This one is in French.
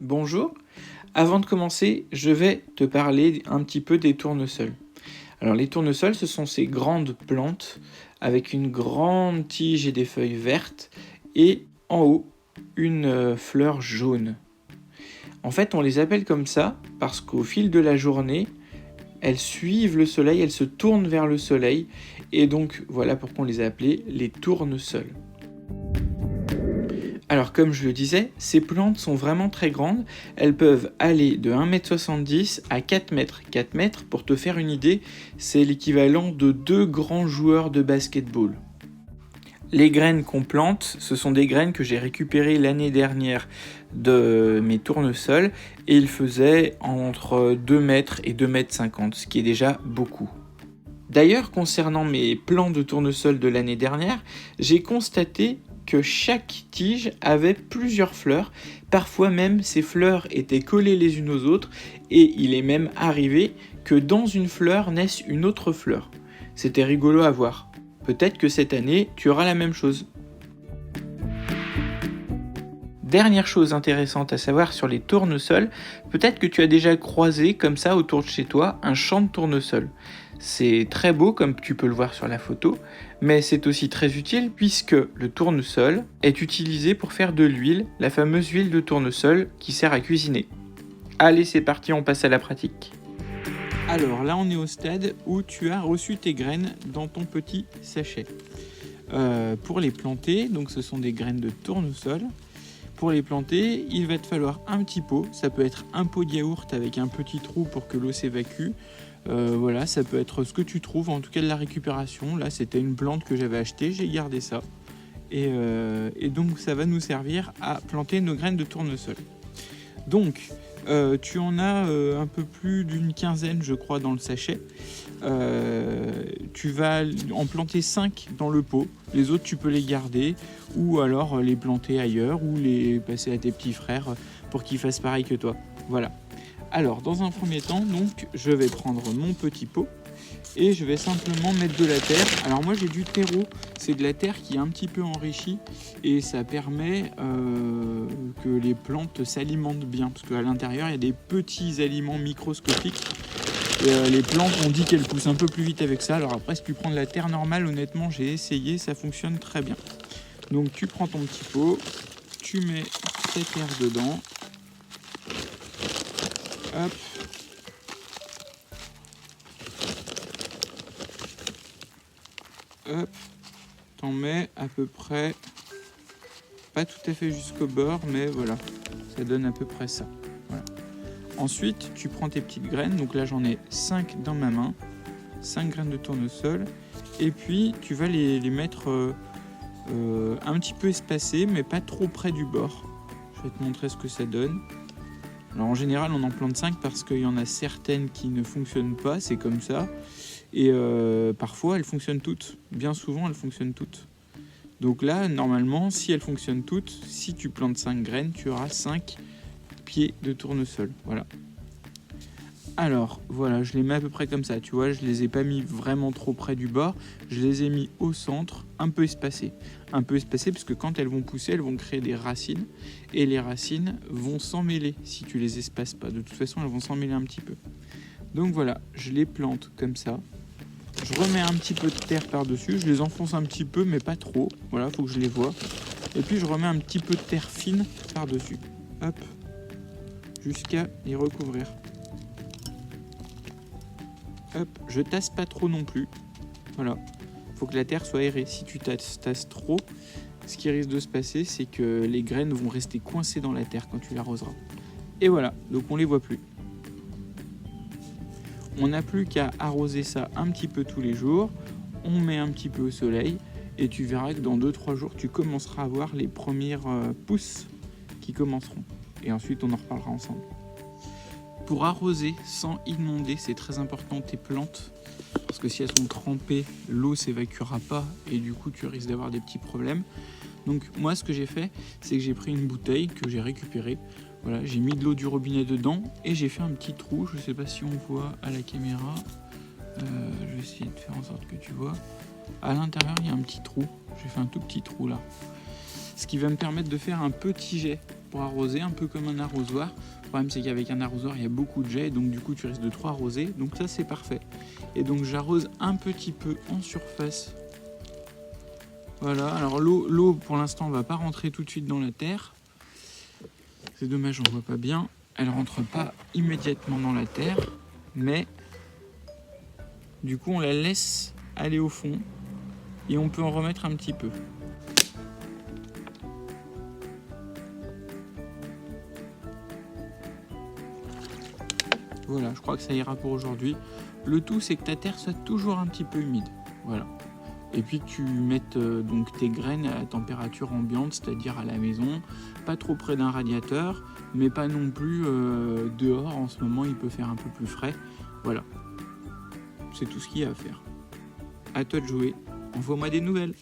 Bonjour, avant de commencer, je vais te parler un petit peu des tournesols. Alors les tournesols, ce sont ces grandes plantes avec une grande tige et des feuilles vertes et en haut, une fleur jaune. En fait, on les appelle comme ça parce qu'au fil de la journée, elles suivent le soleil, elles se tournent vers le soleil et donc voilà pourquoi on les a appelées les tournesols. Alors comme je le disais, ces plantes sont vraiment très grandes, elles peuvent aller de 1,70 m à 4 mètres. 4 mètres, pour te faire une idée, c'est l'équivalent de 2 grands joueurs de basketball. Les graines qu'on plante, ce sont des graines que j'ai récupérées l'année dernière de mes tournesols et ils faisaient entre 2 mètres et 2,50 m, ce qui est déjà beaucoup. D'ailleurs, concernant mes plants de tournesol de l'année dernière, j'ai constaté que chaque tige avait plusieurs fleurs, parfois même ces fleurs étaient collées les unes aux autres et il est même arrivé que dans une fleur naisse une autre fleur. C'était rigolo à voir. Peut-être que cette année, tu auras la même chose. Dernière chose intéressante à savoir sur les tournesols, peut-être que tu as déjà croisé comme ça autour de chez toi un champ de tournesol. C'est très beau comme tu peux le voir sur la photo, mais c'est aussi très utile puisque le tournesol est utilisé pour faire de l'huile, la fameuse huile de tournesol qui sert à cuisiner. Allez, c'est parti, on passe à la pratique. Alors là, on est au stade où tu as reçu tes graines dans ton petit sachet. Pour les planter, donc ce sont des graines de tournesol. Pour les planter, il va te falloir un petit pot. Ça peut être un pot de yaourt avec un petit trou pour que l'eau s'évacue. Voilà, ça peut être ce que tu trouves, en tout cas de la récupération. Là, c'était une plante que j'avais achetée, j'ai gardé ça. Et donc, ça va nous servir à planter nos graines de tournesol. Donc, tu en as un peu plus d'une quinzaine, je crois, dans le sachet. Tu vas en planter 5 dans le pot. Les autres, tu peux les garder ou alors les planter ailleurs ou les passer à tes petits frères pour qu'ils fassent pareil que toi. Voilà. Alors, dans un premier temps, donc, je vais prendre mon petit pot et je vais simplement mettre de la terre. Alors moi, j'ai du terreau. C'est de la terre qui est un petit peu enrichie et ça permet que les plantes s'alimentent bien parce qu'à l'intérieur, il y a des petits aliments microscopiques. Et les plantes, on dit qu'elles poussent un peu plus vite avec ça. Alors après, si tu prends de la terre normale, honnêtement, j'ai essayé, ça fonctionne très bien. Donc tu prends ton petit pot, tu mets ta terre dedans. Hop. Hop. T'en mets à peu près, pas tout à fait jusqu'au bord, mais voilà, ça donne à peu près ça. Voilà. Ensuite, tu prends tes petites graines. Donc là, j'en ai 5 dans ma main. 5 graines de tournesol. Et puis, tu vas les mettre un petit peu espacées, mais pas trop près du bord. Je vais te montrer ce que ça donne. Alors en général, on en plante 5 parce qu'il y en a certaines qui ne fonctionnent pas. C'est comme ça. Et parfois, elles fonctionnent toutes. Bien souvent, elles fonctionnent toutes. Donc là, normalement, si elles fonctionnent toutes, si tu plantes 5 graines, tu auras 5 pieds de tournesol. Voilà. Alors, voilà, je les mets à peu près comme ça, tu vois, je les ai pas mis vraiment trop près du bord, je les ai mis au centre, un peu espacés. Un peu espacés parce que quand elles vont pousser, elles vont créer des racines, et les racines vont s'emmêler si tu les espaces pas. De toute façon, elles vont s'emmêler un petit peu. Donc voilà, je les plante comme ça. Je remets un petit peu de terre par-dessus, je les enfonce un petit peu, mais pas trop. Voilà, faut que je les voie. Et puis je remets un petit peu de terre fine par-dessus. Hop, jusqu'à les recouvrir. Hop, je tasse pas trop non plus. Voilà, faut que la terre soit aérée. Si tu tasses trop, ce qui risque de se passer, c'est que les graines vont rester coincées dans la terre quand tu l'arroseras. Et voilà, donc on les voit plus. On n'a plus qu'à arroser ça un petit peu tous les jours. On met un petit peu au soleil et tu verras que dans 2-3 jours, tu commenceras à voir les premières pousses qui commenceront. Et ensuite, on en reparlera ensemble. Pour arroser sans inonder, c'est très important tes plantes parce que si elles sont trempées, l'eau s'évacuera pas et du coup tu risques d'avoir des petits problèmes. Donc moi ce que j'ai fait, c'est que j'ai pris une bouteille que j'ai récupérée. Voilà, j'ai mis de l'eau du robinet dedans et j'ai fait un petit trou. Je sais pas si on voit à la caméra. Je vais essayer de faire en sorte que tu vois. À l'intérieur il y a un petit trou. J'ai fait un tout petit trou là. Ce qui va me permettre de faire un petit jet pour arroser, un peu comme un arrosoir. Le problème c'est qu'avec un arrosoir il y a beaucoup de jet, donc du coup tu risques de trop arroser, donc ça c'est parfait. Et donc j'arrose un petit peu en surface. Voilà, alors l'eau pour l'instant va pas rentrer tout de suite dans la terre. C'est dommage, on voit pas bien. Elle rentre pas immédiatement dans la terre, mais du coup on la laisse aller au fond et on peut en remettre un petit peu. Voilà, je crois que ça ira pour aujourd'hui. Le tout, c'est que ta terre soit toujours un petit peu humide. Voilà. Et puis que tu mettes donc tes graines à température ambiante, c'est-à-dire à la maison, pas trop près d'un radiateur, mais pas non plus dehors. En ce moment, il peut faire un peu plus frais. Voilà. C'est tout ce qu'il y a à faire. À toi de jouer. Envoie-moi des nouvelles.